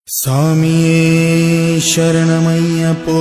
സ്വാമിയേ ശരണമയ്യപ്പോ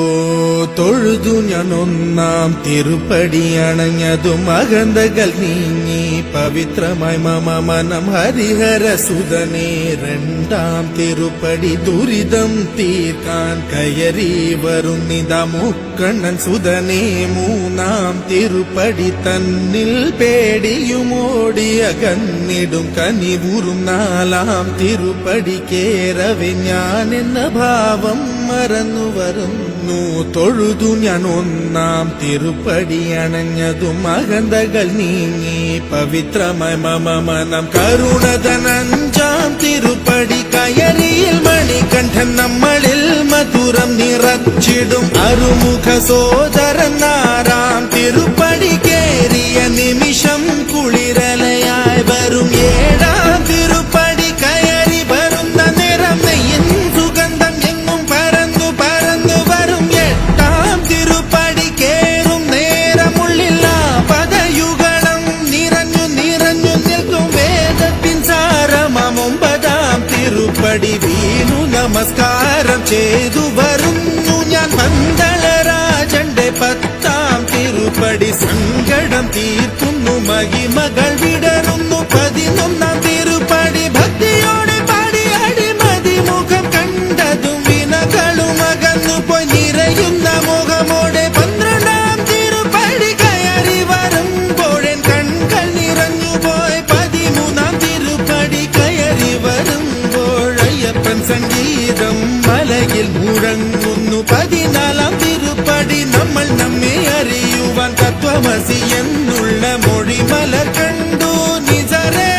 തൊഴുതു ഞാൻ ഒന്നാം തിരുപ്പടി അണഞ്ഞതും അകന്തകൾ നീങ്ങി പവിത്രമായി മമ മനം ഹരിഹരസുതനേ രണ്ടാം തിരുപ്പടി ദുരിതം തീർക്കാൻ കയറി വരുന്നിതാ മുക്കണ്ണൻ സുതനേ മൂന്നാം തിരുപ്പടി തന്നിൽ പേടിയുമോടി അകന്നിടും കനിവൂറും നാലാം തിരുപ്പടി കേറവെ ഞാൻ എന്ന ഭാവം മറന്നു വരുന്നു തൊഴുതു ഞാൻ ഒന്നാം തിരുപ്പടി അണഞ്ഞതും അകന്തകൾ നീങ്ങി പവിത്രമായി മമ മനം കരുണതൻ അഞ്ചാം തിരുപ്പടി കയറിയിൽ മണികണ്ഠൻ നമ്മളിൽ മധുരം നിറച്ചിടും അറുമുഖ സോദരൻ ആറാം തിരുപ്പടി കേറിയ നിമിഷം കുളിരലയായി വരും ഏഴാം തിരുപ്പടി കയറി വരുന്ന നിറം നെയ്യിൻ സുഗന്ധം എങ്ങും പരന്നു പരന്നു വരും എട്ടാം തിരുപ്പടി കേറും നേരമുള്ളില്ല പദയുഗണം നിറഞ്ഞു നിറഞ്ഞു നിൽക്കും വേദത്തിൻ സാരമാം ഒമ്പതാം തിരുപ്പടി വീണു നമസ്കാരം ചെയ്തു വരുന്നു ഞാൻ പന്തളരാജന്റെ പത്താം തിരുപ്പടി സങ്കടം തീർക്കുന്നു മഹിമകൾ വിടരുന്നു പതിനൊന്നാം തിരുപ്പടി ഭക്തിയോടെ പാടി അടിമതി മുഖം കണ്ടതും വിനകളും അകന്നു പോയി നിറയുന്ന മുഖമോടെ പന്ത്രണ്ടാം തിരുപ്പടി കയറി വരുമ്പോഴൻ കൺകൾ നിറഞ്ഞു പോയി പതിമൂന്നാം തിരുപ്പടി കയറി വരുമ്പോഴയ്യപ്പൻ സംഗീതം മലയിൽ മുഴങ്ങുന്നു പതിനാലാം തിരുപ്പടി നമ്മൾ നമ്മെ അറിയുവാൻ തത്വമസി എന്നുള്ള മൊഴിമല കണ്ടു നിസരേ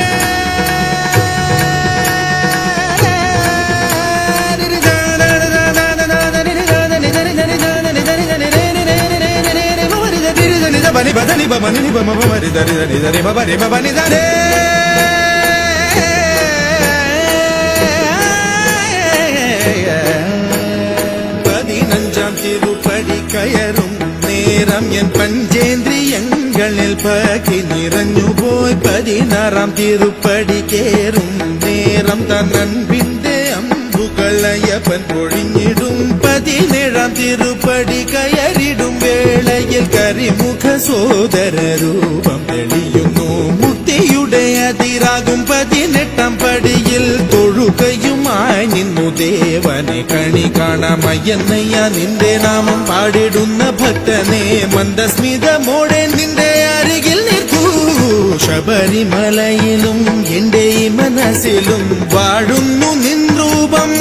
ബനി ബദനി ബമനി ബമ ബരി ദരി ദരി ദരി ബരി ബനി ദരേ പതിനഞ്ചാം തിരുപ്പടി കയറും നേരം എൻ പഞ്ചേന്ദ്രിയങ്ങളിൽ പകി നിറഞ്ഞുപോയി പതിനാറാം തിരുപ്പടി കേറും നേരം തന്നൻപിന്റെ അമ്പുകളയ്യപ്പൻ പൊഴിഞ്ഞിടും പതിനേഴാം തിരുപ്പടി കയറിടും വേളയിൽ കരിമുഖ സോദര രൂപം തെളിയുന്നു മുക്തിയുടെ അതിരാകും പതിനെട്ടാം പടിയിൽ തൊഴുകയുമായി നിന്നു ദേവനെ കണി കാണാമയ്യന്നയ്യ നിന്റെ നാമം പാടിടുന്ന ഭക്തനെ മന്ദസ്മിതമോടെ നിന്റെ അരികിൽ നിൽക്കൂ ശബരിമലയിലും എന്റെ മനസ്സിലും വാഴുന്നു നിൻ രൂപം